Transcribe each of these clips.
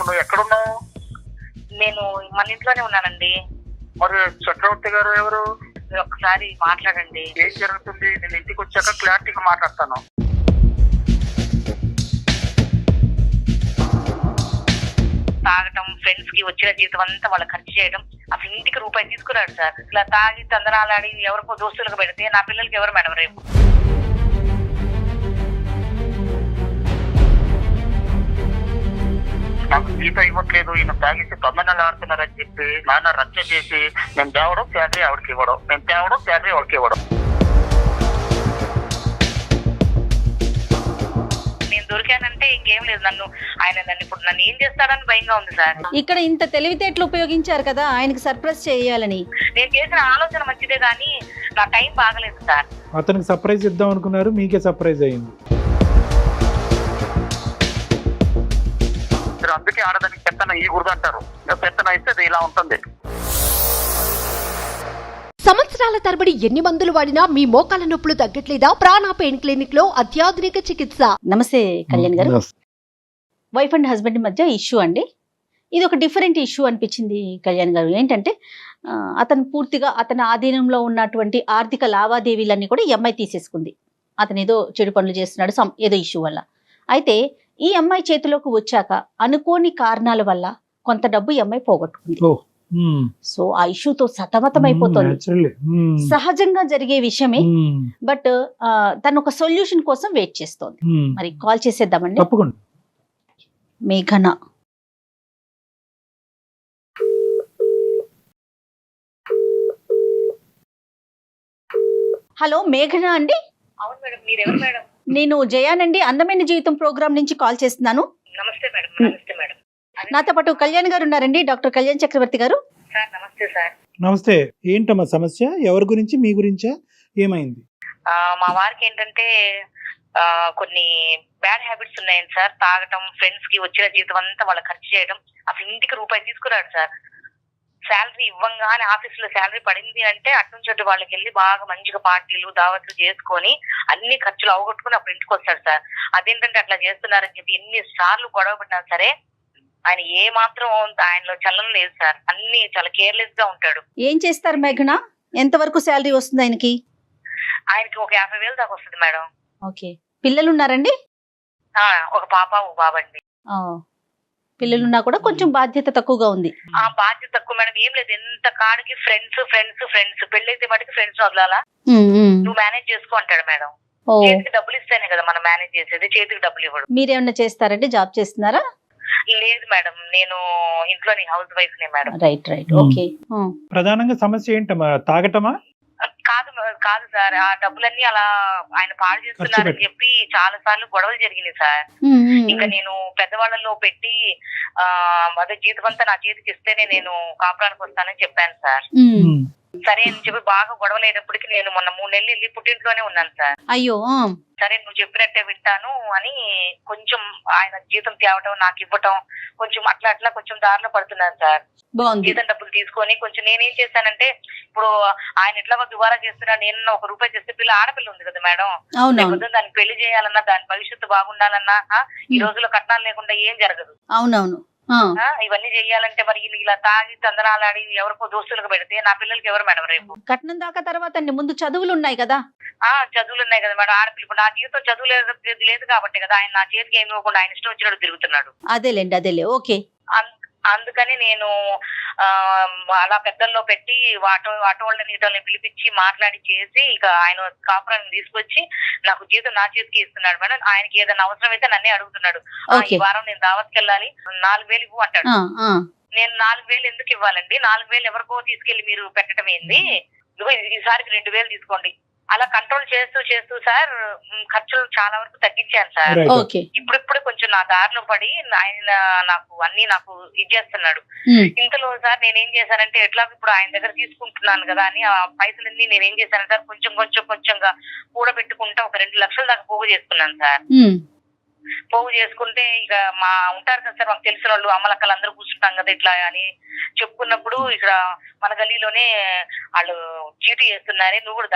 నువ్వు ఎక్కడున్నావు? నేను మన ఇంట్లోనే ఉన్నానండి. మరి చక్రవర్తి గారు ఎవరు? మీరు ఒక్కసారి మాట్లాడండి. ఏం జరుగుతుంది? నేను ఇంటికి వచ్చాక క్లారిటీగా మాట్లాడతాను. తాగటం, ఫ్రెండ్స్ కి వచ్చిన జీతం అంతా వాళ్ళ ఖర్చు చేయడం, అసలు ఇంటికి రూపాయి తీసుకురాడు సార్. ఇట్లా తాగి తందనాలాడి ఎవరికో దోస్తులకు పెడితే నా పిల్లలకి ఎవరు మేడం రేపు? నాకు జీతం ఇవ్వట్లేదు, ఈయన తాగేసి తొందరలు ఆడుతున్నారని చెప్పి నాన్న రచ్చ చేసి నేను తేవడం శాలరీ ఆవిడకి ఇవ్వడం, నేను తేవడం శాలరీ ఆవిడకి ఇవ్వడం. నేను దొరికానంటే ఇంకేం లేదు. నన్ను ఇప్పుడు నన్ను ఏం చేస్తాడని భయంగా ఉంది సార్. ఇక్కడ ఇంత తెలివితేటలు ఉపయోగించారు కదా ఆయనకి సర్ప్రైజ్ చేయాలని. నేను చేసిన ఆలోచన మంచిదే కానీ నా టైం బాగలేదు సార్. అతనికి సర్ప్రైజ్ ఇద్దాం అనుకున్నారు, మీకే సర్ప్రైజ్ అయింది. అందుకే ఆడదానికి పెత్తన ఈ గుర్తు అంటారు. పెత్తన అయితే అది ఇలా ఉంటుంది. సంవత్సరాల తరబడి ఎన్ని మందులు వాడినా మీ మోకాల నొప్పులు తగ్గట్లేదా? ప్రాణ పెయిన్ క్లినిక్ లో అత్యాధునిక చికిత్స. నమస్తే కళ్యాణ్ గారు. వైఫ్ అండ్ హస్బెండ్ మధ్య ఇష్యూ అండి. ఇది ఒక డిఫరెంట్ ఇష్యూ అనిపించింది కళ్యాణ్ గారు. ఏంటంటే అతను పూర్తిగా అతని ఆధీనంలో ఉన్నటువంటి ఆర్థిక లావాదేవీలన్నీ కూడా ఈ అమ్మాయి తీసేసుకుంది. అతను ఏదో చెడు పనులు చేస్తున్నాడు ఏదో ఇష్యూ వల్ల. అయితే ఈ అమ్మాయి చేతిలోకి వచ్చాక అనుకోని కారణాల వల్ల కొంత డబ్బు ఈ అమ్మాయి పోగొట్టుకుంది. సో ఆ ఇష్యూతో సతమతం అయిపోతుంది. సహజంగా జరిగే విషయమే. బట్ తను ఒక సొల్యూషన్ కోసం వెయిట్ చేస్తోంది. మరి కాల్ చేసేద్దామండి. మేఘన. హలో మేఘన అండి. అవును మేడం, మీరెవరు మేడం? నేను జయానండి, అందమైన జీవితం ప్రోగ్రామ్ నుంచి కాల్ చేస్తున్నాను. నమస్తే మేడం. నమస్తే మేడం. నాతో పాటు కళ్యాణ్ గారు ఉన్నారండి, డాక్టర్ కళ్యాణ్ చక్రవర్తి గారు. సార్ నమస్తే సార్. నమస్తే. ఏంటమ్మా సమస్య? ఎవరి గురించి? మీ గురించా? ఏమైంది? మా వారికి ఏంటంటే కొన్ని బ్యాడ్ హ్యాబిట్స్ ఉన్నాయండి సార్. తాగటం, ఫ్రెండ్స్ కి వచ్చిన జీతం అంతా వాళ్ళ ఖర్చు చేయడం, అసలు ఇంటికి రూపాయి తీసుకురాడు సార్. శాలరీ ఇవ్వంగానే ఆఫీస్ లో శాలరీ పడింది అంటే అట్నుంచి అటు వాళ్ళకి వెళ్ళి బాగా మంచిగా పార్టీలు దావత్లు చేసుకొని అన్ని ఖర్చులు అవగొట్టుకుని అప్పుడు ఇంటికి వస్తాడు సార్. అదేంటంటే అట్లా చేస్తున్నారని చెప్పి ఎన్ని సార్లు గొడవ పడినా సరే ఆయన ఏ మాత్రం ఆయనలో చలనం లేదు సార్. అన్ని చాలా కేర్లెస్ గా ఉంటాడు. ఏం చేస్తారు మేఘన? ఎంత వరకు శాలరీ వస్తుంది ఆయనకి? ఆయనకి ఒక 50,000 దాకా వస్తుంది మేడం. ఓకే. పిల్లలు ఉన్నారండి? ఒక పాప ఒక బాబండి. పిల్లలున్నా కూడా కొంచెం బాధ్యత తక్కువగా ఉంది. ఆ బాధ్యత తక్కువ మేడం. ఏం లేదు, ఎంత కాడికి ఫ్రెండ్స్ ఫ్రెండ్స్ ఫ్రెండ్స్ పెళ్ళైతే మటుకు ఫ్రెండ్స్ వదలాలా, నువ్వు మేనేజ్ చేసుకో అంటాడు మేడం. చేతికి డబ్బులు ఇస్తేనే కదా మనం మేనేజ్ చేసేది, చేతికి డబ్బులు ఇవ్వడు. మీరేమన్నా చేస్తారంటే జాబ్ చేస్తున్నారా? లేదు మేడం, నేను ఇంట్లోని హౌస్ వైఫ్ నే మేడం. Right right. ఓకే. ప్రధానంగా సమస్య ఏంటమ్మా? తాగటమా? కాదు సార్, ఆ డబ్బులన్నీ అలా ఆయన పాడు చేస్తున్నారని చెప్పి చాలా సార్లు గొడవలు జరిగినాయి సార్. ఇంకా నేను పెద్దవాళ్ళలో పెట్టి అదే జీతం అంతా నా చేతికి ఇస్తేనే నేను కాపురానికి వస్తానని చెప్పాను సార్. సరే అని చెప్పి బాగా గొడవలు అయినప్పటికీ నేను మొన్న 3 నెలలు వెళ్ళి పుట్టింట్లోనే ఉన్నాను సార్. అయ్యో. సరే నువ్వు చెప్పినట్టే వింటాను అని కొంచెం ఆయన జీతం తేవటం నాకు ఇవ్వటం కొంచెం అట్లా అట్లా కొంచెం దారిలో పడుతున్నాను సార్. జీతం డబ్బులు తీసుకొని కొంచెం నేనేం చేశానంటే, ఇప్పుడు ఆయన ఎట్లా దుబారా చేస్తున్నా, నేను 1 రూపాయి చేస్తే ఆడపిల్ల ఉంది కదా మేడం, దానికి పెళ్లి చేయాలన్నా దాని భవిష్యత్తు బాగుండాలన్నా ఈ రోజుల్లో కట్నాలు లేకుండా ఏం జరగదు. అవునవును. ఇవన్నీ చెయ్యాలంటే మరి ఇలా తాగి తందనాలాడి ఎవరికో దోస్తులకు పెడితే నా పిల్లలకి ఎవరు మేడం రేపు? కట్నం దాకా తర్వాత అండి, ముందు చదువులు ఉన్నాయి కదా. చదువులు ఉన్నాయి కదా మేడం. ఆడపిల్ల ఇప్పుడు నా జీవితం చదువు లేదు కాబట్టి కదా ఆయన నా చేతికి ఏమి ఇవ్వకుండా ఆయన ఇష్టం వచ్చినట్టు తిరుగుతున్నాడు. అదేలే. ఓకే. అందుకని నేను అలా పెద్దల్లో పెట్టి ఆటో వాళ్ళని ఇటోళ్ళని పిలిపించి మాట్లాడి చేసి ఇక ఆయన కాపురాన్ని తీసుకొచ్చి నాకు జీతం నా చేతికి ఇస్తున్నాడు మేడం. ఆయనకి ఏదైనా అవసరం అయితే నన్నే అడుగుతున్నాడు. ఈ వారం నేను దావత్కి వెళ్ళాలి, 4,000 ఇవ్వు అంటాడు. నేను 4,000 ఎందుకు ఇవ్వాలండి? 4,000 ఎవరికో తీసుకెళ్లి మీరు పెట్టడం ఏంది? ఈసారికి 2,000 తీసుకోండి. అలా కంట్రోల్ చేస్తూ సార్ ఖర్చులు చాలా వరకు తగ్గించాను సార్. ఇప్పుడు కొంచెం నా దారిలో పడి ఆయన నాకు ఇచ్చేస్తున్నాడు. ఇంతలో సార్ నేనేం చేశానంటే, ఎట్లా ఇప్పుడు ఆయన దగ్గర తీసుకుంటున్నాను కదా అని ఆ పైసలన్నీ నేనేం చేశాను సార్, కొంచెంగా కూడబెట్టుకుంటా ఒక 2 లక్షల దాకా పోగు చేసుకున్నాను సార్. పోగు చేసుకుంటే ఇక ఉంటారు కదా సార్ మాకు తెలిసిన వాళ్ళు, అమ్మలక్కలు అందరూ కూర్చుంటాం కదా ఇట్లా అని చెప్పుకున్నప్పుడు, ఇక్కడ మన గల్లీలోనే వాళ్ళు చీటీ చేస్తున్నారే, నువ్వు కూడా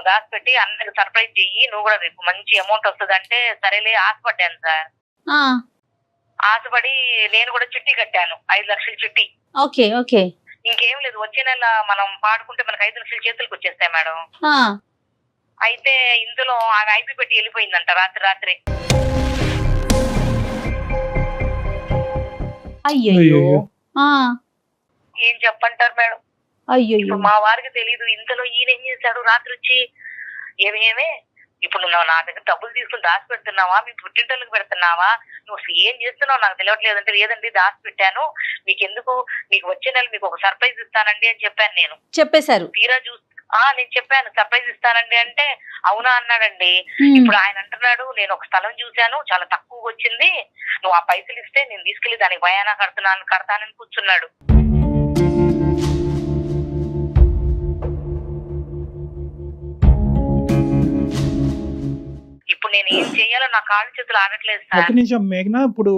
దాచిపెట్టి అందరికి సర్ప్రైజ్ చెయ్యి, నువ్వు కూడా రేపు మంచి అమౌంట్ వస్తుంది అంటే సరేలే ఆశపడ్డాను సార్. ఆశపడి నేను కూడా చిట్టి కట్టాను, 5 లక్షల చిట్టి. Okay okay. ఇంకేం లేదు, వచ్చే నెల మనం పాడుకుంటే మనకు 5 లక్షల చేతులకు వచ్చేస్తాయి మేడం. ఆ, అయితే ఇందులో ఆమె ఐపీ పెట్టి వెళ్ళిపోయిందంట రాత్రి. అయ్యయ్యో. ఆ, ఏం చెప్పంటారు మేడం? అయ్యయ్యో. ఇప్పుడు మా వారికి తెలియదు. ఇంతలో ఈయన ఏం చేశాడు, రాత్రి వచ్చి ఏమేమే ఇప్పుడు నువ్వు నా దగ్గర డబ్బులు తీసుకుని దాచి పెడుతున్నావా, మీ పుట్టింటోళ్ళకి పెడుతున్నావా, నువ్వు అసలు ఏం చేస్తున్నావు నాకు తెలియట్లేదు అంటే, లేదండి దాచి పెట్టాను, మీకు వచ్చే నెల మీకు ఒక సర్ప్రైజ్ ఇస్తానండి అని చెప్పాను నేను. చెప్పేశారు. తీరా నేను చెప్పాను సర్ప్రైజ్ ఇస్తానండి అంటే అవునా అన్నాడండి. ఇప్పుడు ఆయన అంటున్నాడు, నేను ఒక స్థలం చూశాను చాలా తక్కువ వచ్చింది, నువ్వు ఆ పైసలు ఇస్తే నేను తీసుకెళ్లి దానికి భయానా కడతానని కూర్చున్నాడు. ఇప్పుడు నేను ఏం చెయ్యాలో నా కాళ్ళు చేతులు ఆగట్లేదు ఒక సార్. నిమిషం మేఘన, ఇప్పుడు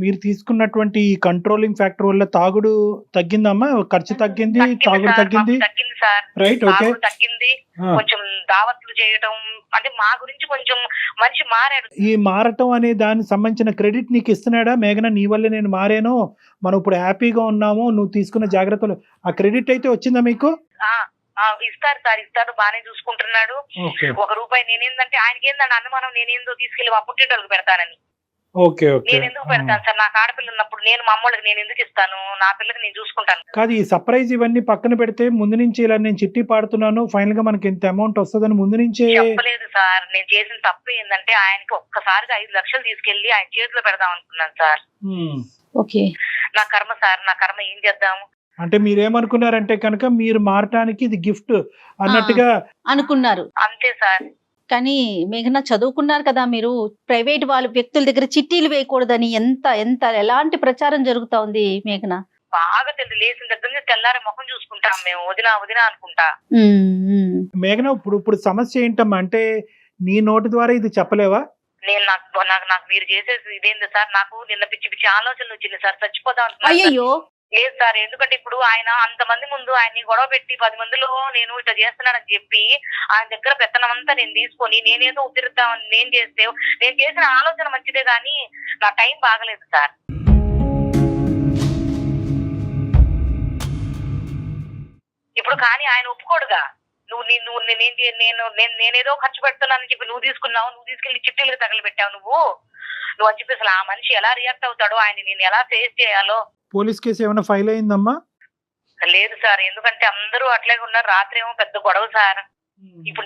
మీరు తీసుకున్నటువంటి కంట్రోలింగ్ ఫ్యాక్టర్ వల్ల తాగుడు తగ్గిందమ్మా, ఖర్చు తగ్గింది, తాగుడు తగ్గింది సార్, రైట్? ఓకే, తగ్గింది. కొంచెం దావత్లు చేయటం అంటే మా గురించి కొంచెం మనిషి మారాడు. ఈ మారటం అనే దానికి సంబంధించిన క్రెడిట్ నీకు ఇస్తున్నాడా మేఘన? నీ వల్ల నేను మారాను, మనం ఇప్పుడు హ్యాపీగా ఉన్నాము, నువ్వు తీసుకున్న జాగ్రత్తలు, ఆ క్రెడిట్ అయితే వచ్చిందా మీకు? ఇస్తారు సార్, ఇస్తారు, బానే చూసుకుంటున్నాడు. ₹1 నేనేందంటే ఆయనకి ఏందంటే అనుమానం, నేనేందో తీసుకెళ్లి మా పుట్టింటోళ్ళకి పెడతానని. Okay okay. నేను ఎందుకు పెడతాను సార్, నాకు ఆడపిల్ల ఉన్నప్పుడు నేను మా అమ్మోళ్ళకి నేను ఎందుకు ఇస్తాను, నా పిల్లకి నేను చూసుకుంటాను. కాదు, ఈ సర్ప్రైజ్ ఇవన్నీ పక్కన పెడితే ముందు నుంచి ఇలా నేను చిట్టి పాడుతున్నాను, ఫైనల్ గా మనకి ఎంత అమౌంట్ వస్తుందని ముందు నుంచే చెప్పలేదు సార్. నేను చేసిన తప్పు ఏంటంటే ఆయనకి ఒక్కసారిగా 5 లక్షలు తీసుకెళ్లి ఆయన చేతిలో పెడదాం అనుకున్నాను సార్. ఓకే. నా కర్మ సార్, నా కర్మ, ఏం చేద్దాము. అంటే మీరేమనుకున్నారంటే కనుక మీరు మారటానికి ఇది గిఫ్ట్ అన్నట్టుగా అనుకున్నారు. అంతే సార్. కానీ మేఘన చదువుకున్నారు కదా మీరు, ప్రైవేట్ వాళ్ళ వ్యక్తుల దగ్గర చిట్టీలు వేయకూడదని ఎలాంటి ప్రచారం జరుగుతా ఉంది మేఘన? బాగా లేచిన దగ్గర నుంచి తెల్లారి ముఖం చూసుకుంటాం మేము, వదినా అనుకుంటా. మేఘన, ఇప్పుడు సమస్య ఏంటమ్మా అంటే నీ నోటి ద్వారా ఇది చెప్పలేవా? నేను నాకు మీరు చేసేది ఇదేంది సార్, నాకు నిన్న పిచ్చి ఆలోచనలు వచ్చింది సార్, చచ్చిపోదాం. అయ్యో లేదు సార్, ఎందుకంటే ఇప్పుడు ఆయన అంతమంది ముందు ఆయన్ని గొడవ పెట్టి 10 మందిలో నేను ఇట్లా చేస్తున్నానని చెప్పి ఆయన దగ్గర పెత్తనం అంతా నేను తీసుకొని నేనేదో ఉద్ధరిద్దామని నేను చేసిన ఆలోచన మంచిదే కానీ నా టైం బాగలేదు సార్. ఇప్పుడు కానీ ఆయన ఒప్పుకోడుగా, నేనేదో ఖర్చు పెడుతున్నానని చెప్పి నువ్వు తీసుకెళ్లి చిట్టీలకు తగలబెట్టావు నువ్వు అని చెప్పి అసలు ఆ మనిషి ఎలా రియాక్ట్ అవుతాడో, ఆయన నేను ఎలా ఫేస్ చేయాలో. పోలీస్ కేసు ఏమైనా ఫైల్ అయిందమ్మా? లేదు సార్, ఎందుకంటే అందరూ అట్లాగే ఉన్నారు. రాత్రి ఏమో పెద్ద గొడవ సార్. ఇప్పుడు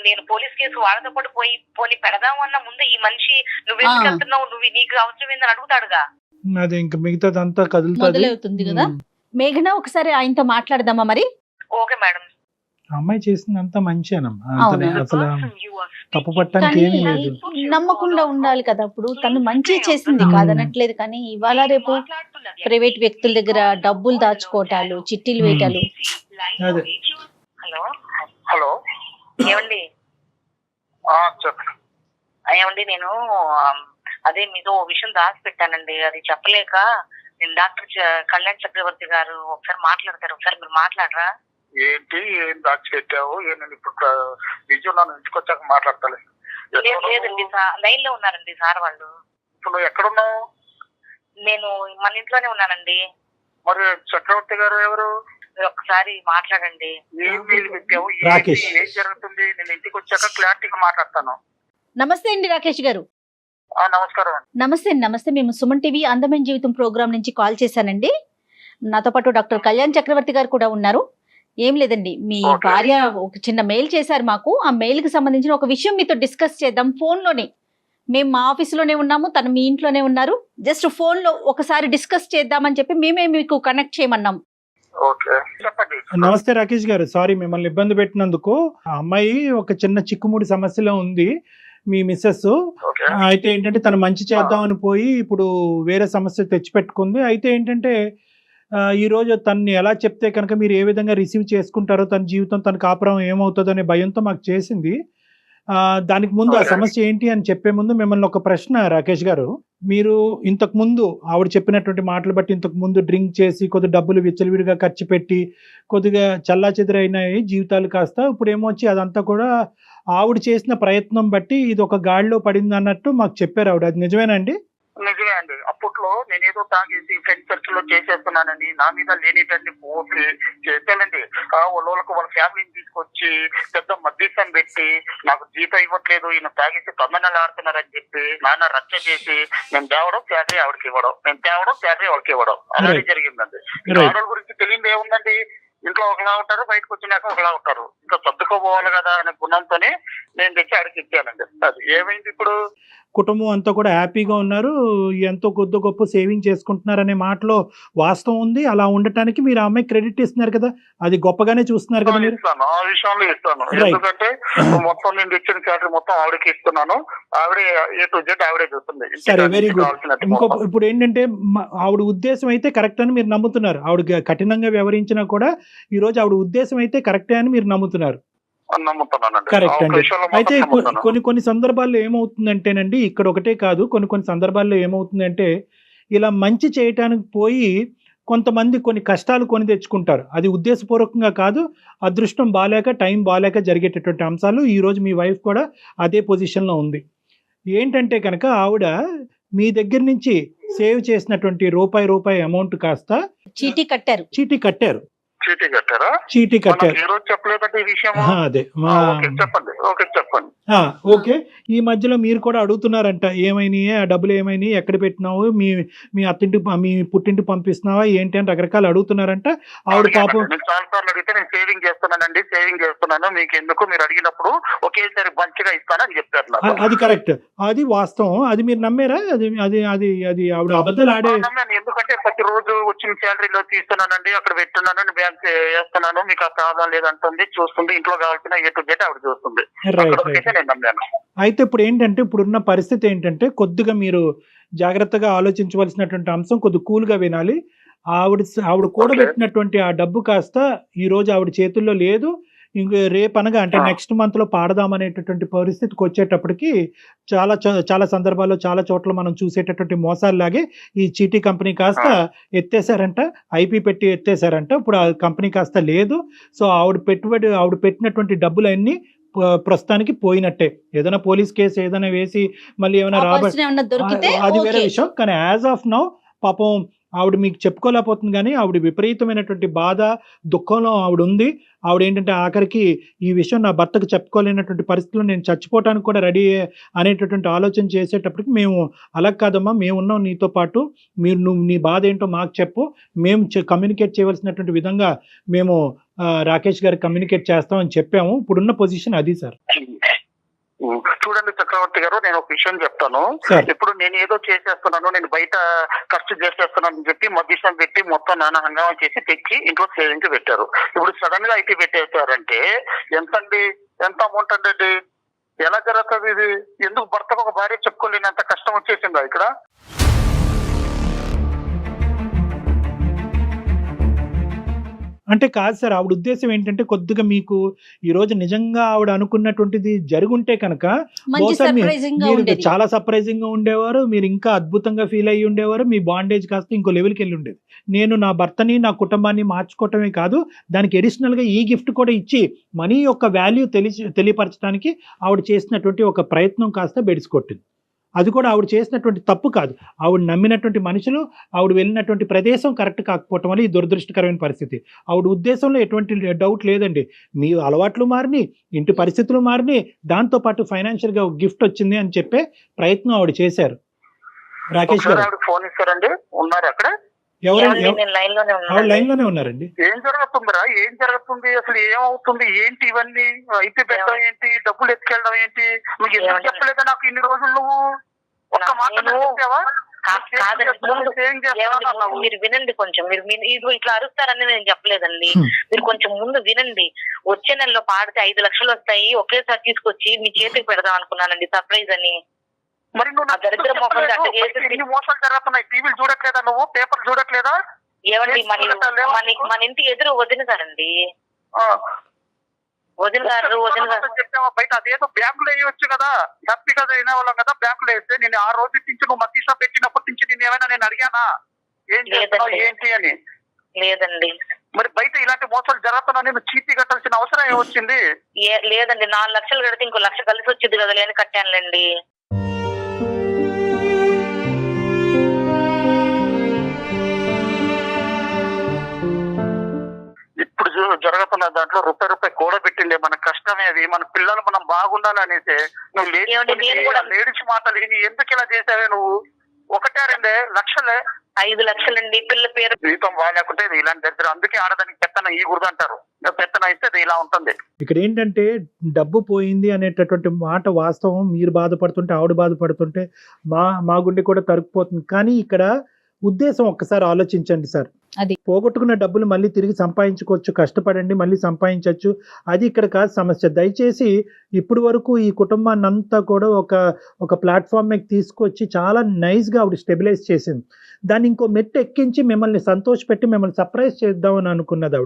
నేను పోలీస్ కేసు వాళ్ళతో పాటు పోయి పెడదాము అన్న ముందు ఈ మనిషి నువ్వెందుకు వెళ్తున్నావు, నీకు అవసరం ఏందని అడుగుతాడుగా. అదే ఇంకా మిగతాదంతా మొదలవుతుంది కదా. మేఘన, ఒకసారి ఆయనతో మాట్లాడదామా మరి? Okay madam. అమ్మాయి చేసిందంతా మంచిగానమ్మా, అసలు తప్పు పట్టడానికి ఏమీ లేదు. నమ్మకుండా ఉండాలి కదా. ఇప్పుడు తను మంచి చేసింది కాదనట్లేదు, కానీ ఇవాళ రేపు ప్రైవేట్ వ్యక్తుల దగ్గర డబ్బులు దాచుకోవటాలు, చిట్టీలు వేయటాలు. హలో హలో, ఏమండి? చెప్పండి. ఏమండి, నేను అదే మీతో ఓ విషయం దాచిపెట్టానండి, అది చెప్పలేక నేను డాక్టర్ కళ్యాణ్ చక్రవర్తి గారు ఒకసారి మాట్లాడతారు, ఒకసారి మీరు మాట్లాడరా? ఏంటి, ఏం దాచిపెట్టావు? నేను ఇప్పుడు విజయం నన్ను ఇంటికి వచ్చాక మాట్లాడతాను. లేదండి, లైన్ లో ఉన్నారండి సార్ వాళ్ళు. ఇప్పుడు నువ్వు ఎక్కడున్నావు? నేను మన ఇంట్లోనే ఉన్నానండి. మరి చక్రవర్తి గారు ఎవరు? ఒకసారి మాట్లాడండి. ఏం వీలు పెట్టావు, రాకేష్, ఏం జరుగుతుంది? నేను ఇంటికి వచ్చాక క్లారిటీగా మాట్లాడతాను. నమస్తే అండి రాకేష్ గారు. నమస్కారం అండి. నమస్తే. మేము సుమన్ టీవీ అందమైన జీవితం ప్రోగ్రామ్ నుంచి కాల్ చేశానండి. నాతో పాటు డాక్టర్ కళ్యాణ్ చక్రవర్తి గారు కూడా ఉన్నారు. ఏం లేదండి, మీ భార్య ఒక చిన్న మెయిల్ చేశారు మాకు. ఆ మెయిల్ కి సంబంధించిన ఒక విషయం మీతో డిస్కస్ చేద్దాం ఫోన్ లోనే. మేము మా ఆఫీసులోనే ఉన్నాము, తను మీ ఇంట్లోనే ఉన్నారు. జస్ట్ ఫోన్ లో ఒకసారి డిస్కస్ చేద్దామని చెప్పి మేమే మీకు కనెక్ట్ చేయమన్నాం. నమస్తే రాకేష్ గారు, సారీ మిమ్మల్ని ఇబ్బంది పెట్టినందుకు. ఆ అమ్మాయి ఒక చిన్న చిక్కుముడి సమస్యలో ఉంది, మీ మిస్సెస్. అయితే ఏంటంటే తను మంచి చేద్దామని పోయి ఇప్పుడు వేరే సమస్య తెచ్చిపెట్టుకుంది. అయితే ఏంటంటే ఈ రోజు తనని ఎలా చెప్తే కనుక మీరు ఏ విధంగా రిసీవ్ చేసుకుంటారో, తన జీవితం, తన కాపురం ఏమవుతుందో అనే భయంతో మాకు చేసింది. దానికి ముందు ఆ సమస్య ఏంటి అని చెప్పే ముందు మిమ్మల్ని ఒక ప్రశ్న రాకేష్ గారు. మీరు ఇంతకు ముందు ఆవిడ చెప్పినటువంటి మాటలు బట్టి ఇంతకు ముందు డ్రింక్ చేసి కొద్ది డబ్బులు విచ్చలవిడిగా ఖర్చు పెట్టి కొద్దిగా చల్లా చెదిరైనాయి జీవితాలు కాస్త. ఇప్పుడు ఏమొచ్చి అదంతా కూడా ఆవిడ చేసిన ప్రయత్నం బట్టి ఇది ఒక గాడిలో పడింది అన్నట్టు మాకు చెప్పారు ఆవిడ. అది నిజమేనండి? నిజమే అండి. అప్పట్లో నేనేదో తాగేసి ఫ్రెండ్ సర్కిల్ లో చేసేస్తున్నానని నా మీద లేనిదాన్ని పోసి చేశానండి. వాళ్ళకి వాళ్ళ ఫ్యామిలీని తీసుకొచ్చి పెద్ద మధ్యస్థం పెట్టి నాకు జీతం ఇవ్వట్లేదు, ఈయన తాగేసి తొందరలు ఆడుతున్నారని చెప్పి నాన్న రచ్చ చేసి నేను తేవడం శాలరీ ఆవిడకి ఇవ్వడం, నేను తేవడం శాలరీ ఆవిడకి ఇవ్వడం అలాగే జరిగిందండి. ఆడవాళ్ళ గురించి తెలియదు ఏముందండి, ఇంట్లో ఒకలా ఉంటారు, బయటకు వచ్చినాక ఒకలా ఉంటారు. ఇంకా సర్దుకోపోవాలి కదా అనే గుణంతోనే నేను తెచ్చి ఆడికి ఇచ్చానండి. అది ఏమైంది, ఇప్పుడు కుటుంబం అంతా కూడా హ్యాపీగా ఉన్నారు, ఎంతో కొద్ది గొప్ప సేవింగ్ చేసుకుంటున్నారు అనే మాటలో వాస్తవం ఉంది. అలా ఉండటానికి మీరు ఆ అమ్మాయి క్రెడిట్ ఇస్తున్నారు కదా, అది గొప్పగానే చూస్తున్నారు కదా మీరు. ఇస్తాను, ఆ విషయంలో ఇస్తాను. ఎందుకంటే మొత్తం నేను తెచ్చిన శాలరీ మొత్తం ఆవిడకి ఇస్తున్నాను. ఆవిడే ఏ టు జెడ్ ఆవిడే చూస్తుంది. సరే, వెరీ గుడ్. ఇప్పుడు ఏంటంటే ఆవిడ ఉద్దేశం అయితే కరెక్ట్ అని మీరు నమ్ముతున్నారు. ఆవిడ కఠినంగా వ్యవహరించినా కూడా ఈ రోజు ఆవిడ ఉద్దేశం అయితే కరెక్టే అని మీరు నమ్ముతున్నారు. కరెక్ట్ అండి. అయితే కొన్ని సందర్భాల్లో ఏమవుతుందంటేనండి, ఇక్కడ ఒకటే కాదు, కొన్ని సందర్భాల్లో ఏమవుతుందంటే ఇలా మంచి చేయటానికి పోయి కొంతమంది కొన్ని కష్టాలు కొని తెచ్చుకుంటారు. అది ఉద్దేశపూర్వకంగా కాదు, అదృష్టం బాలేక టైం బాలేక జరిగేటటువంటి అంశాలు. ఈ రోజు మీ వైఫ్ కూడా అదే పొజిషన్లో ఉంది. ఏంటంటే కనుక ఆవిడ మీ దగ్గర నుంచి సేవ్ చేసినటువంటి రూపాయి అమౌంట్ కాస్త చీటీ కట్టారు. చెప్పలేదంటే ఈ విషయం. అదే చెప్పండి. ఓకే, చెప్పండి. ఓకే, ఈ మధ్యలో మీరు కూడా అడుగుతున్నారంట, ఏమైనాయి ఆ డబ్బులు, ఏమైనాయి, ఎక్కడ పెట్టినావు, మీ అత్తింటి మీ పుట్టింటి పంపిస్తున్నావా ఏంటి అని రకరకాలు అడుగుతున్నారంట. ఆవిడ పాపం చాలా సార్లు అడిగితే నేను సేవింగ్ చేస్తున్నాను, మీకు ఎందుకు, మీరు అడిగినప్పుడు ఒకేసారి మంచిగా ఇస్తానని చెప్తారు. అది కరెక్ట్, అది వాస్తవం. అది మీరు నమ్మారా? అది అది అది అది ఆవిడ అబద్ధాలు ఆడే. ఎందుకంటే ప్రతి రోజు వచ్చిన శాలరీలో తీస్తున్నానండి, అక్కడ పెట్టున్నాను, బ్యాంక్ వేస్తున్నాను, మీకు ఆ ప్రాబ్లం లేదంటుంది, చూస్తుంది, ఇంట్లో కావాల్సిన ఏ టు జెడ్ ఆవిడ చూస్తుంది. అయితే ఇప్పుడు ఏంటంటే, ఇప్పుడున్న పరిస్థితి ఏంటంటే కొద్దిగా మీరు జాగ్రత్తగా ఆలోచించవలసినటువంటి అంశం, కొద్దిగా కూల్గా వినాలి. ఆవిడ కూడబెట్టినటువంటి ఆ డబ్బు కాస్త ఈ రోజు ఆవిడ చేతుల్లో లేదు. ఇంక రేపనగా అంటే నెక్స్ట్ మంత్ లో పాడదామనేటటువంటి పరిస్థితికి వచ్చేటప్పటికి చాలా సందర్భాల్లో చాలా చోట్ల మనం చూసేటటువంటి మోసాల్లాగే ఈ చీటీ కంపెనీ కాస్త ఎత్తేసారంట, ఐపీ పెట్టి ఎత్తేసారంట. ఇప్పుడు ఆ కంపెనీ కాస్త లేదు. సో ఆవిడ పెట్టినటువంటి డబ్బులన్నీ ప్రస్తుతానికి పోయినట్టే. ఏదైనా పోలీస్ కేసు ఏదైనా వేసి మళ్ళీ ఏమైనా అది వేరే విషయం. కానీ యాజ్ ఆఫ్ నౌ పాపం ఆవిడ మీకు చెప్పుకోలేకపోతుంది, కానీ ఆవిడ విపరీతమైనటువంటి బాధ, దుఃఖంలో ఆవిడ ఉంది. ఆవిడ ఏంటంటే ఆఖరికి ఈ విషయం నా భర్తకు చెప్పుకోలేనటువంటి పరిస్థితుల్లో నేను చచ్చిపోవటానికి కూడా రెడీ అనేటటువంటి ఆలోచన చేసేటప్పటికి మేము అలా కాదమ్మా, మేము ఉన్నాం నీతో పాటు, నువ్వు నీ బాధ ఏంటో మాకు చెప్పు, మేము కమ్యూనికేట్ చేయవలసినటువంటి విధంగా మేము రాకేష్ గారికి కమ్యూనికేట్ చేస్తామని చెప్పాము. ఇప్పుడున్న పొజిషన్ అది సార్. చూడండి చక్రవర్తి గారు, నేను ఒక విషయం చెప్తాను. ఇప్పుడు నేను ఏదో చేసేస్తున్నాను, నేను బయట ఖర్చు చేసేస్తున్నాను అని చెప్పి మధ్యస్థం పెట్టి మొత్తం నానా హంగామా చేసి తెచ్చి ఇంట్లో సేవింగ్ పెట్టారు. ఇప్పుడు సడన్ గా ఐటీ పెట్టేస్తారంటే ఎంత అమౌంట్ అండి? ఎలా జరుగుతుంది ఇది? ఎందుకు భర్తకు ఒక భార్య చెప్పుకోలేనంత కష్టం వచ్చేసిందా ఇక్కడ? అంటే కాదు సార్, ఆవిడ ఉద్దేశం ఏంటంటే కొద్దిగా మీకు ఈ రోజు నిజంగా ఆవిడ అనుకున్నటువంటిది జరుగుంటే కనుక మీరు చాలా సర్ప్రైజింగ్ గా ఉండేవారు, మీరు ఇంకా అద్భుతంగా ఫీల్ అయ్యి ఉండేవారు, మీ బాండేజ్ కాస్త ఇంకో లెవెల్కి వెళ్ళి ఉండేది. నేను నా భర్తని నా కుటుంబాన్ని మార్చుకోవటమే కాదు, దానికి అడిషనల్ గా ఈ గిఫ్ట్ కూడా ఇచ్చి మనీ యొక్క వాల్యూ తెలియపరచడానికి ఆవిడ చేసినటువంటి ఒక ప్రయత్నం కాస్త బెడిసికొట్టింది. అది కూడా ఆవిడ చేసినటువంటి తప్పు కాదు. ఆవిడ నమ్మినటువంటి మనుషులు, ఆవిడ వెళ్ళినటువంటి ప్రదేశం కరెక్ట్ కాకపోవటం వల్ల ఈ దురదృష్టకరమైన పరిస్థితి. ఆవిడ ఉద్దేశంలో ఎటువంటి డౌట్ లేదండి. మీ అలవాట్లు మారిని, ఇంటి పరిస్థితులు మారిని, దాంతోపాటు ఫైనాన్షియల్ గా గిఫ్ట్ వచ్చింది అని చెప్పే ప్రయత్నం ఆవిడ చేశారు. రాకేష్ గారు ఫోన్ ఇస్తారండి, ఉన్నారు అక్కడ? ఆవిడ లైన్ లోనే ఉన్నారండి. ఏం జరుగుతుంది అసలు? ఏమవుతుంది ఏంటి ఇవన్నీ? ఐపీ పెట్టడం ఏంటి, డబ్బులు ఎత్తుకెళ్ళడం ఏంటి? మీకు ఎందుకు చెప్పలేదా నాకు ఇన్ని రోజులు? నువ్వు ఒక్క మాట మీరు వినండి కొంచెం. మీరు ఇట్లా అరుస్తారని నేను చెప్పలేదండి. మీరు కొంచెం ముందు వినండి. వచ్చే నెలలో పాడితే 5 లక్షలు వస్తాయి, ఒకేసారి తీసుకొచ్చి మీ చేతికి పెడదాం అనుకున్నానండి, సర్ప్రైజ్ అని. మరి నువ్వు మోసాలు జరుగుతున్నాయి, టీవీలు చూడట్లేదా, నువ్వు పేపర్ చూడట్లేదా? ఏమండి మన ఇంటి ఎదురు వదిన గారండి, వదిన గారు చెప్పావా బయట? అదేదో బ్యాంకులో వేయవచ్చు కదా, హ్యాపీగా అయిన వాళ్ళం కదా బ్యాంకులో వేస్తే. నేను ఆ రోజు నుంచి నువ్వు మధ్య షాప్ పెట్టినప్పటి నుంచి నేను ఏమైనా నేను అడిగానా ఏం చేస్తావు ఏంటి అని? లేదండి. మరి బయట ఇలాంటి మోసాలు జరుగుతున్నా నేను చీటీ కట్టాల్సిన అవసరం ఏమొచ్చింది? లేదండి, 4 లక్షలు కడితే ఇంకో 1 లక్ష కలిసి వచ్చింది కదా, లేని కట్టానులేండి. జరుగుతున్న దాంట్లో రూపాయి కూడబెట్టిండే మన కష్టమే అది. మన పిల్లలు మనం బాగుండాలనేసి నువ్వు లేడీస్ మాటలు విని ఎందుకు ఇలా చేసావే నువ్వు? 1-2 లక్షలే, 5 లక్షలండి పిల్ల పేరు. జీతం బాగాలేకుంటే ఇది ఇలాంటి దగ్గర, అందుకే ఆడదానికి పెత్తనం ఈ గుర్దు అంటారు. పెత్తనం ఇస్తే ఇది ఇలా ఉంటుంది. ఇక్కడ ఏంటంటే డబ్బు పోయింది అనేటటువంటి మాట వాస్తవం. మీరు బాధపడుతుంటే, ఆవిడ బాధపడుతుంటే మా గుండె కూడా తరుక్కుపోతుంది. కానీ ఇక్కడ ఉద్దేశం ఒక్కసారి ఆలోచించండి సార్. అది పోగొట్టుకున్న డబ్బులు మళ్ళీ తిరిగి సంపాదించుకోవచ్చు, కష్టపడండి మళ్ళీ సంపాదించవచ్చు. అది ఇక్కడ కాదు సమస్య. దయచేసి ఇప్పుడు వరకు ఈ కుటుంబాన్ని అంతా కూడా ఒక ప్లాట్ఫామ్ మీద తీసుకొచ్చి చాలా నైస్గా ఆవిడ స్టెబిలైజ్ చేసింది. దాన్ని ఇంకో మెట్టు ఎక్కించి మిమ్మల్ని సంతోషపెట్టి మిమ్మల్ని సర్ప్రైజ్ చేద్దామని అనుకున్నది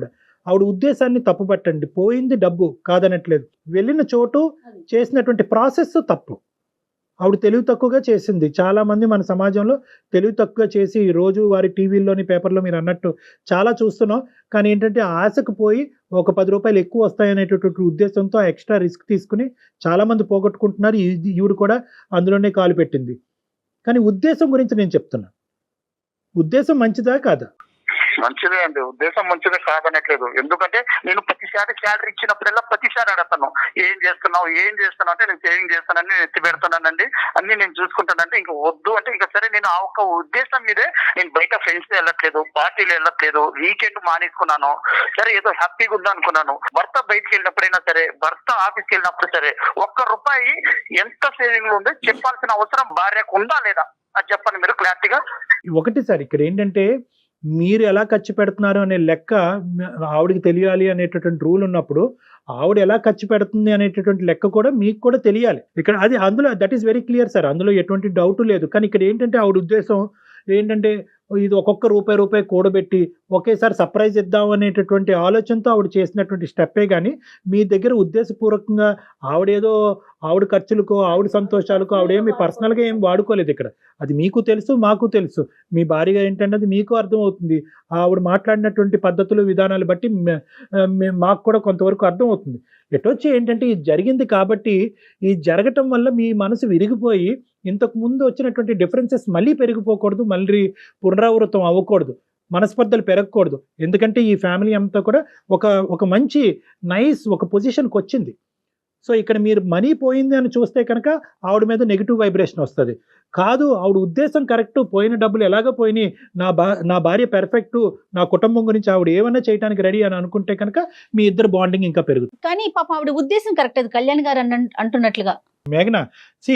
ఆవిడ ఉద్దేశాన్ని తప్పుపట్టండి. పోయింది డబ్బు కాదనట్లేదు, వెళ్ళిన చోటు చేసినటువంటి ప్రాసెస్ తప్పు. ఆవిడ తెలివి తక్కువగా చేసింది. చాలామంది మన సమాజంలో తెలివి తక్కువగా చేసి రోజు వారి టీవీల్లోని పేపర్లో మీరు అన్నట్టు చాలా చూస్తున్నాం. కానీ ఏంటంటే ఆశకు పోయి ఒక 10 రూపాయలు ఎక్కువ వస్తాయనేటటువంటి ఉద్దేశంతో ఎక్స్ట్రా రిస్క్ తీసుకుని చాలామంది పోగొట్టుకుంటున్నారు. ఈవిడ కూడా అందులోనే కాలు పెట్టింది. కానీ ఉద్దేశం గురించి నేను చెప్తున్నా. ఉద్దేశం మంచిదా కాదా? మంచిదే అండి, ఉద్దేశం మంచిదే కాదనట్లేదు. ఎందుకంటే నేను ప్రతిసారి శాలరీ ఇచ్చినప్పుడల్లా ప్రతిసారి అడుగుతాను, ఏం చేస్తున్నావు అంటే నేను సేవింగ్ చేస్తానని నేను ఎత్తి పెడుతున్నానండి, అన్ని నేను చూసుకుంటానంటే ఇంకా వద్దు అంటే ఇంకా సరే. నేను ఆ ఒక్క ఉద్దేశం మీదే నేను బయట ఫ్రెండ్స్ వెళ్ళట్లేదు, పార్టీలు వెళ్ళట్లేదు, వీకెండ్ మానేసుకున్నాను. సరే ఏదో హ్యాపీగా ఉందా అనుకున్నాను. భర్త బయటకు వెళ్ళినప్పుడైనా సరే, భర్త ఆఫీస్కి వెళ్ళినప్పుడు సరే, ₹1 ఎంత సేవింగ్ లో ఉందో చెప్పాల్సిన అవసరం భార్యకు ఉందా లేదా అది చెప్పండి మీరు క్లారిటీగా. ఒకటి సార్, ఇక్కడ ఏంటంటే మీరు ఎలా ఖర్చు పెడుతున్నారు అనే లెక్క ఆవిడకి తెలియాలి అనేటటువంటి రూల్ ఉన్నప్పుడు ఆవిడ ఎలా ఖర్చు పెడుతుంది అనేటటువంటి లెక్క కూడా మీకు కూడా తెలియాలి. ఇక్కడ అది అందులో that is very clear sir, అందులో ఎటువంటి డౌట్ లేదు. కానీ ఇక్కడ ఏంటంటే ఆవిడ ఉద్దేశం ఏంటంటే ఇది ఒక్కొక్క రూపాయి కూడబెట్టి ఒకేసారి సర్ప్రైజ్ ఇద్దాం అనేటటువంటి ఆలోచనతో ఆవిడ చేసినటువంటి స్టెప్పే. కానీ మీ దగ్గర ఉద్దేశపూర్వకంగా ఆవిడ ఖర్చులకు, ఆవిడ సంతోషాలకు ఆవిడేమి పర్సనల్గా ఏం వాడుకోలేదు ఇక్కడ. అది మీకు తెలుసు, మాకు తెలుసు. మీ భార్యగా ఏంటంటే అది మీకు అర్థమవుతుంది. ఆవిడ మాట్లాడినటువంటి పద్ధతులు, విధానాలు బట్టి మాకు కూడా కొంతవరకు అర్థమవుతుంది. ఎటొచ్చి ఏంటంటే ఇది జరిగింది కాబట్టి ఈ జరగటం వల్ల మీ మనసు విరిగిపోయి ఇంతకు ముందు వచ్చినటువంటి డిఫరెన్సెస్ మళ్ళీ పెరిగిపోకూడదు, మళ్ళీ పునరావృతం అవ్వకూడదు, మనస్పర్ధలు పెరగకూడదు. ఎందుకంటే ఈ ఫ్యామిలీ అంతా కూడా ఒక మంచి ఒక పొజిషన్కి వచ్చింది. సో ఇక్కడ మీరు మనీ పోయింది అని చూస్తే కనుక ఆవిడ మీద నెగిటివ్ వైబ్రేషన్ వస్తుంది. కాదు, ఆవిడ ఉద్దేశం కరెక్ట్, పోయిన డబ్బులు ఎలాగ పోయినాయి, నా భార్య పెర్ఫెక్ట్, నా కుటుంబం గురించి ఆవిడ ఏమన్నా చేయడానికి రెడీ అని అనుకుంటే కనుక మీ ఇద్దరు బాండింగ్ ఇంకా పెరుగుతుంది. కానీ పాప ఆవిడ ఉద్దేశం కరెక్ట్, అది కళ్యాణ్ గారు అంటున్నట్లుగా. మేఘన,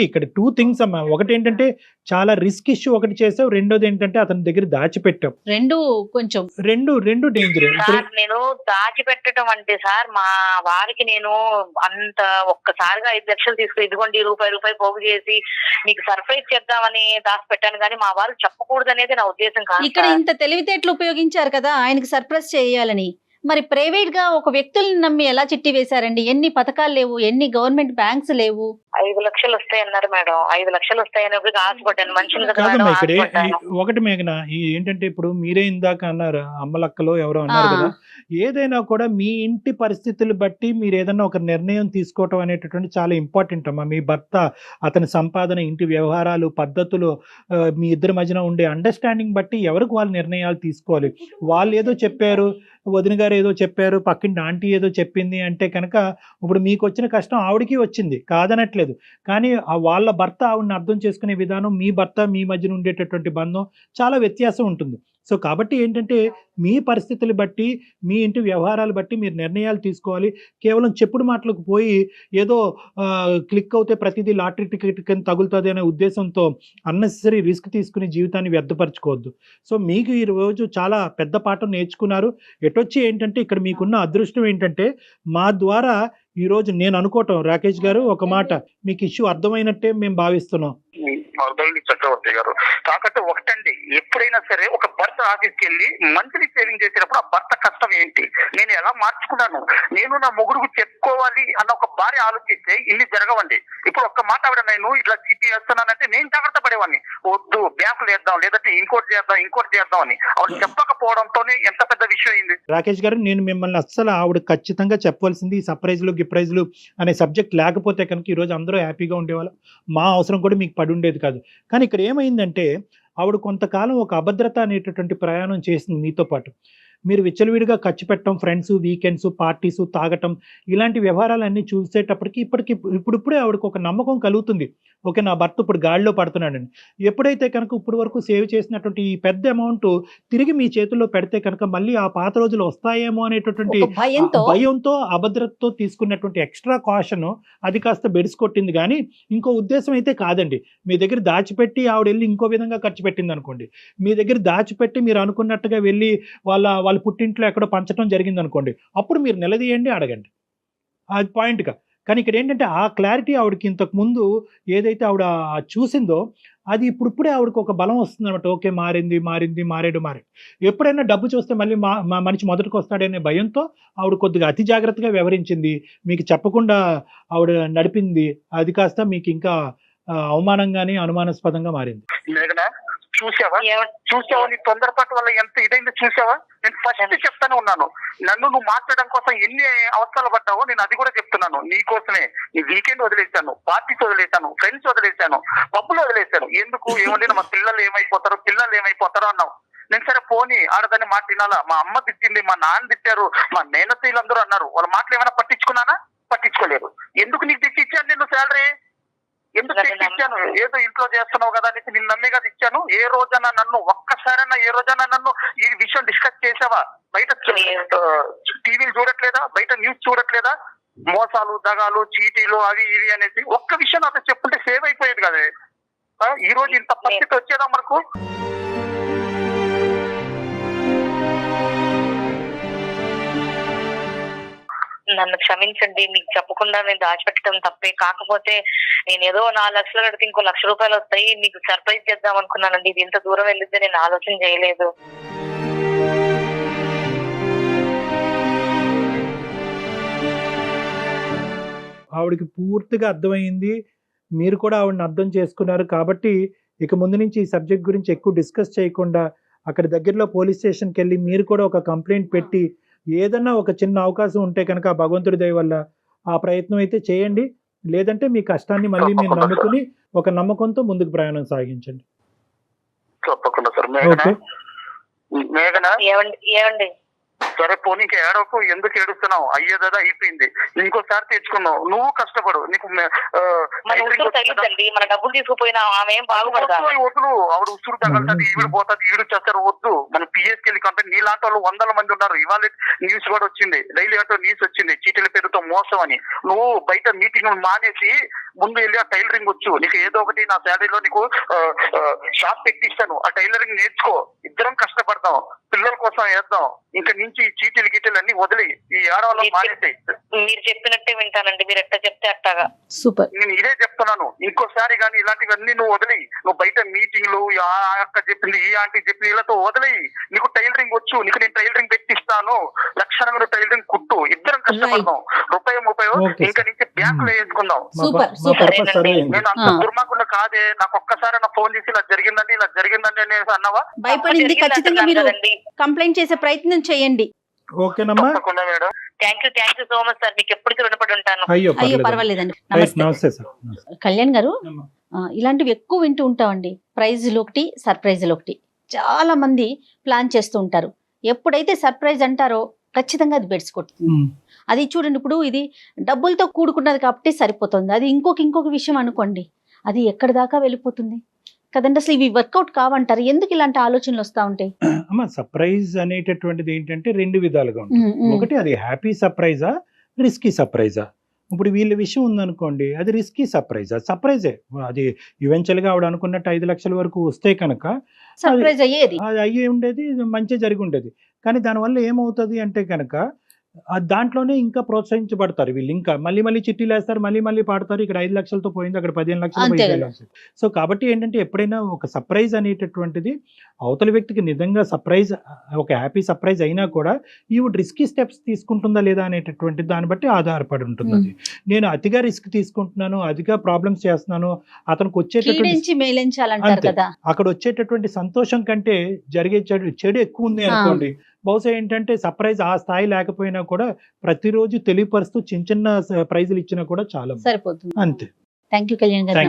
ఇక్కడ 2 థింగ్స్ అమ్మా. ఒకటి ఏంటంటే చాలా రిస్క్ ఇష్యూ ఒకటి చేసావు, రెండోది ఏంటంటే అతని దగ్గర దాచిపెట్టావు. రెండు డేంజర్. నేను దాచిపెట్టడం అంటే సార్, మా వారికి నేను అంత ఒక్కసారిగా 5 లక్షలు తీసుకుని ఇదిగోండి రూపాయి పోగు చేసి మీకు సర్ప్రైజ్ చేద్దామని దాచిపెట్టాను. కానీ మా వారు చెప్పకూడదు అనేది నా ఉద్దేశం కాదు. ఇక్కడ ఇంత తెలివితేటలు ఉపయోగించారు కదా ఆయనకి సర్ప్రైజ్ చేయాలని. మరి ప్రైవేట్ గా ఒక వ్యక్తుల్ని నమ్మి ఎలా చిట్టి వేశారండి? ఎన్ని పథకాలు లేవు, ఎన్ని గవర్నమెంట్ బ్యాంక్స్ లేవు. 5 లక్షలు వస్తాయన్నారు మేడం. 5 లక్షలు వస్తాయని ఆశపడ్డాను. మంచిది కాదమ్మా. ఇక్కడ ఒకటి మేఘన, ఏంటంటే ఇప్పుడు మీరే ఇందాక అన్నారు, అమ్మలక్కలో ఎవరో అన్నారు కదా, ఏదైనా కూడా మీ ఇంటి పరిస్థితులు బట్టి మీరు ఏదైనా ఒక నిర్ణయం తీసుకోవటం అనేటటువంటి చాలా ఇంపార్టెంట్ అమ్మా. మీ భర్త, అతని సంపాదన, ఇంటి వ్యవహారాలు, పద్ధతులు, మీ ఇద్దరి మధ్యన ఉండే అండర్స్టాండింగ్ బట్టి ఎవరికి వాళ్ళు నిర్ణయాలు తీసుకోవాలి. వాళ్ళు ఏదో చెప్పారు, వదిన గారు ఏదో చెప్పారు, పక్కింటి ఆంటీ ఏదో చెప్పింది అంటే కనుక ఇప్పుడు మీకు వచ్చిన కష్టం ఆవిడకి వచ్చింది కాదనట్లేదు. కానీ వాళ్ళ భర్త ఆవిడని అర్థం చేసుకునే విధానం, మీ భర్త మీ మధ్యన ఉండేటటువంటి బంధం చాలా వ్యత్యాసం ఉంటుంది. సో కాబట్టి ఏంటంటే మీ పరిస్థితులు బట్టి, మీ ఇంటి వ్యవహారాలు బట్టి మీరు నిర్ణయాలు తీసుకోవాలి. కేవలం చెప్పుడు మాటలకు పోయి ఏదో క్లిక్ అవుతే ప్రతిదీ లాటరీ టికెట్ కింద తగులుతుంది అనే ఉద్దేశంతో అన్నెసరీ రిస్క్ తీసుకుని జీవితాన్ని వ్యర్థపరచుకోవద్దు. సో మీకు ఈ రోజు చాలా పెద్ద పాఠం నేర్చుకున్నారు. ఎటొచ్చి ఏంటంటే ఇక్కడ మీకున్న అదృష్టం ఏంటంటే మా ద్వారా ఈరోజు నేను అనుకోవటం, రాకేష్ గారు ఒక మాట, మీకు ఇష్యూ అర్థమైనట్టే మేము భావిస్తున్నాం. అర్థమైంది చక్రవర్తి గారు. కాకపోతే ఒకటండి, ఎప్పుడైనా సరే ఒక భర్త ఆఫీస్కి వెళ్ళి మంత్లీ సేవింగ్ చేసినప్పుడు ఆ భర్త కష్టం ఏంటి, నేను ఎలా మార్చుకున్నాను, నేను నా మొగుడుకు చెప్పుకోవాలి అన్న ఒక భార్య ఆలోచిస్తే ఇన్ని జరగవండి. ఇప్పుడు ఒక్క మాట ఆవిడ నేను ఇట్లా సిటీ వేస్తున్నానంటే నేను జాగ్రత్త పడేవాడిని, వద్దు బ్యాంకులు వేద్దాం, లేదంటే ఇంకోటి చేద్దాం అని ఆవిడ చెప్పకపోవడంతోనే ఎంత పెద్ద విషయం అయింది. రాకేష్ గారు, నేను మిమ్మల్ని అస్సలు ఆవిడ ఖచ్చితంగా చెప్పవలసింది ఈ సర్ప్రైజ్లు గిప్రైజ్లు అనే సబ్జెక్ట్ లేకపోతే కనుక ఈరోజు అందరూ హ్యాపీగా ఉండేవాళ్ళు, మా అవసరం కూడా మీకు పడి ఉండేది కాదు. కానీ ఇక్కడ ఏమైందంటే ఆవిడ కొంతకాలం ఒక అభద్రత అనేటటువంటి ప్రయాణం చేసింది మీతో పాటు. మీరు విచ్చలవిడిగా ఖర్చు పెట్టడం, ఫ్రెండ్స్, వీకెండ్స్, పార్టీస్, తాగటం, ఇలాంటి వ్యవహారాలన్నీ చూసేటప్పటికి ఇప్పుడిప్పుడే ఆవిడకి ఒక నమ్మకం కలుగుతుంది. ఓకే, నా భర్త ఇప్పుడు గాడిలో పడుతున్నాడని. ఎప్పుడైతే కనుక ఇప్పుడు వరకు సేవ్ చేసినటువంటి ఈ పెద్ద అమౌంట్ తిరిగి మీ చేతుల్లో పెడితే కనుక మళ్ళీ ఆ పాత రోజులు వస్తాయేమో అనేటటువంటి ఒక భయంతో, అభద్రతతో తీసుకున్నటువంటి ఎక్స్ట్రా కాషన్ అది కాస్త బెడిసి కొట్టింది. కానీ ఇంకో ఉద్దేశం అయితే కాదండి. మీ దగ్గర దాచిపెట్టి ఆవిడ వెళ్ళి ఇంకో విధంగా ఖర్చు పెట్టింది అనుకోండి, మీ దగ్గర దాచిపెట్టి మీరు అనుకున్నట్టుగా వెళ్ళి వాళ్ళ పుట్టింట్లో ఎక్కడో పంచడం జరిగింది అనుకోండి, అప్పుడు మీరు నిలదీయండి, అడగండి. అది పాయింట్గా. కానీ ఇక్కడ ఏంటంటే ఆ క్లారిటీ ఆవిడకి ఇంతకు ముందు ఏదైతే ఆవిడ చూసిందో అది ఇప్పుడిప్పుడే ఆవిడకి ఒక బలం వస్తుంది అనమాట. ఓకే, మారాడు. ఎప్పుడైనా డబ్బు చూస్తే మళ్ళీ మా మనిషి మొదటికి వస్తాడనే భయంతో ఆవిడ కొద్దిగా అతి జాగ్రత్తగా వ్యవహరించింది. మీకు చెప్పకుండా ఆవిడ నడిపింది. అది కాస్త మీకు ఇంకా అవమానంగానే అనుమానాస్పదంగా మారింది. చూసావా నీ తొందరపాటు వల్ల ఎంత ఇదైందో చూసావా? నేను ఫస్ట్ చెప్తానే ఉన్నాను, నన్ను నువ్వు మాట్లాడడం కోసం ఎన్ని అవస్థలు పడ్డావో నేను అది కూడా చెప్తున్నాను. నీ కోసమే నీ వీకెండ్ వదిలేశాను, పార్టీస్ వదిలేశాను, ఫ్రెండ్స్ వదిలేశాను, పబ్బులు వదిలేశాను. ఎందుకు? ఏమంటే మా పిల్లలు ఏమైపోతారో అన్నావు. నేను సరే పోనీ ఆడదాన్ని మాట వినాలా? మా అమ్మ తిట్టింది, మా నాన్న తిట్టారు, మా మేనత్తీలందరూ అన్నారు. వాళ్ళ మాటలు ఏమైనా పట్టించుకున్నానా? పట్టించుకోలేదు. ఎందుకు నీకు తెచ్చిచ్చాను నేను శాలరీ? ఎందుకు తెచ్చిచ్చాను? ఏదో ఇంట్లో చేస్తున్నావు కదా అని నిన్ను నమ్మే కదా ఇచ్చాను. ఏ రోజన్నా నన్ను ఈ విషయం డిస్కస్ చేసావా? బయట టీవీలు చూడట్లేదా? బయట న్యూస్ చూడట్లేదా? మోసాలు, దగాలు, చీటీలు, అవి ఇవి అనేసి ఒక్క విషయం నాతో చెప్పుంటే సేవ్ అయిపోయేది కదా. ఈ రోజు ఇంత పరిస్థితి వచ్చేదా మనకు? నన్ను క్షమించండి, మీకు చెప్పకుండా నేను దాచిపెట్టడం తప్పే. కాకపోతే నేను ఏదో 4 లక్షలు కడితే ఇంకో 1 లక్ష రూపాయలు వస్తాయి, మీకు సర్ప్రైజ్ చేద్దాం అనుకున్నానండి. ఇది ఇంత దూరం వెళ్ళిద్దే నేను ఆలోచన చేయలేదు. ఆవిడకి పూర్తిగా అర్థమైంది. మీరు కూడా ఆవిడని అర్థం చేసుకున్నారు. కాబట్టి ఇక ముందు నుంచి ఈ సబ్జెక్ట్ గురించి ఎక్కువ డిస్కస్ చేయకుండా అక్కడ దగ్గరలో పోలీస్ స్టేషన్కి వెళ్ళి మీరు కూడా ఒక కంప్లైంట్ పెట్టి ఏదన్నా ఒక చిన్న అవకాశం ఉంటే కనుక భగవంతుడి దయ వల్ల ఆ ప్రయత్నం అయితే చేయండి. లేదంటే మీ కష్టాన్ని మళ్ళీ మీరు నమ్ముకుని ఒక నమ్మకంతో ముందుకు ప్రయాణం సాగించండి. తప్పకుండా సార్. ఏమండి సరే పోనీ ఇంకా ఏడవకు. ఎందుకు ఏడుస్తున్నావు? అయ్యేదా అయిపోయింది, ఇంకోసారి తెచ్చుకున్నావు. నువ్వు కష్టపడు. నీకు మన డబ్బులు తీసుకుపోయినా ఆమె వద్దు. ఆవిడ ఉసురు తగలుతుంది, ఈవిడ పోతుంది, ఈవిడ చేస్తారు. వద్దు. మన పిఎస్కి వెళ్ళి కంటే నీలాంటి వాళ్ళు 100 మంది ఉన్నారు. ఇవాళ న్యూస్ కూడా వచ్చింది, డైలీ ఆటో న్యూస్ వచ్చింది, చీటీల పేరుతో మోసం అని. నువ్వు బయట మీటింగ్ మానేసి ముందు వెళ్ళి ఆ టైలరింగ్ వచ్చు. నీకు ఏదో ఒకటి నా శాలరీలో నీకు షాప్ పెట్టిస్తాను, ఆ టైలరింగ్ నేర్చుకో. ఇద్దరం కష్టపడతాం, పిల్లల కోసం వేద్దాం. ఇంకా నుంచి ఈ చీటీలు గీటీలు అన్ని వదిలి ఈ ఏడవాళ్ళని మానేసాయి. మీరు చెప్పినట్టే వింటానండి, మీరు ఎట్లా చెప్తే అట్టగా. సూపర్. నేను ఇదే చెప్తున్నాను, ఇంకోసారి కానీ ఇలాంటివన్నీ నువ్వు వదిలి, నువ్వు బయట మీటింగ్లు ఆ అక్క చెప్పింది, ఈ ఆంటీ చెప్పింది, ఇలాతో వదిలి. నీకు టైలరింగ్ వచ్చు, నీకు నేను టైలరింగ్ పెట్టిస్తాను, లక్షణంగా టైలరింగ్ కుట్టు. ఇద్దరం కష్టపడదాం, ₹30 ఇంకా నుంచి బ్యాంకులో వేసుకుందాం. నేను అంత దుర్మార్గుండా కాదే. నాకు ఒక్కసారి నా ఫోన్ చేసి ఇలా జరిగిందండి అనేసి అన్నావా? భయపడింది. ఖచ్చితంగా మీరు కంప్లైంట్ చేసే ప్రయత్నం చేయండి. ఓకేనమ్మా. Madam, thank you so much sir. మీకు ఎప్పటికీ రుణపడి ఉంటాను. అయ్యో పర్వాలేదండి. నమస్తే సార్. కళ్యాణ్ గారు, ఇలాంటివి ఎక్కువ వింటూ ఉంటామండి. ప్రైజ్లు ఒకటి, సర్ప్రైజ్లు ఒకటి. చాలా మంది ప్లాన్ చేస్తూ ఉంటారు. ఎప్పుడైతే సర్ప్రైజ్ అంటారో ఖచ్చితంగా అది బెడ్స్ కొట్టుతుంది. అది చూడండి, ఇప్పుడు ఇది డబ్బులతో కూడుకున్నది కాబట్టి సరిపోతుంది. అది ఇంకొక విషయం అనుకోండి, అది ఎక్కడి దాకా వెళ్ళిపోతుంది కదండి. అసలు ఇవి వర్కౌట్ కావంటారు. ఎందుకు ఇలాంటి ఆలోచనలు వస్తూ ఉంటాయి? అమ్మ, సర్ప్రైజ్ అనేటటువంటిది ఏంటంటే 2 విధాలుగా ఉంటుంది. ఒకటి, అది హ్యాపీ సర్ప్రైజా, రిస్కీ సర్ప్రైజా. ఇప్పుడు వీళ్ళ విషయం ఉందనుకోండి, అది రిస్కీ సర్ప్రైజే. అది ఈవెన్చువల్గా ఆవిడ అనుకున్నట్టు 5 లక్షల వరకు వస్తే కనుక సర్ప్రైజ్ అయ్యేది, అది అయ్యే ఉండేది, మంచి జరిగి ఉండేది. కానీ దానివల్ల ఏమవుతుంది అంటే కనుక దాంట్లోనే ఇంకా ప్రోత్సహించబడతారు వీళ్ళు. ఇంకా మళ్ళీ చిట్టీలు వేస్తారు, మళ్ళీ పాడతారు. ఇక్కడ 5 లక్షలతో పోయింది, అక్కడ 15 లక్షలు, 15 లక్షలు. సో కాబట్టి ఏంటంటే ఎప్పుడైనా ఒక సర్ప్రైజ్ అనేటటువంటిది అవతల వ్యక్తికి నిజంగా సర్ప్రైజ్, ఒక హ్యాపీ సర్ప్రైజ్ అయినా కూడా ఈవిడ రిస్కీ స్టెప్స్ తీసుకుంటుందా లేదా అనేటటువంటి దాన్ని బట్టి ఆధారపడి ఉంటుంది. అది నేను అతిగా రిస్క్ తీసుకుంటున్నాను, అతిగా ప్రాబ్లమ్స్ చేస్తున్నాను, అతనికి వచ్చేటటువంటి అక్కడ వచ్చేటటువంటి సంతోషం కంటే జరిగే చెడు ఎక్కువ ఉంది అనుకోండి. బహుశా ఏంటంటే సర్ప్రైజ్ ఆ స్థాయి లేకపోయినా కూడా ప్రతిరోజు తెలియపరుస్తూ చిన్న ప్రైజులు ఇచ్చినా కూడా చాలా సరిపోతుంది. అంతే. థ్యాంక్ యూ కళ్యాణ్ గారు.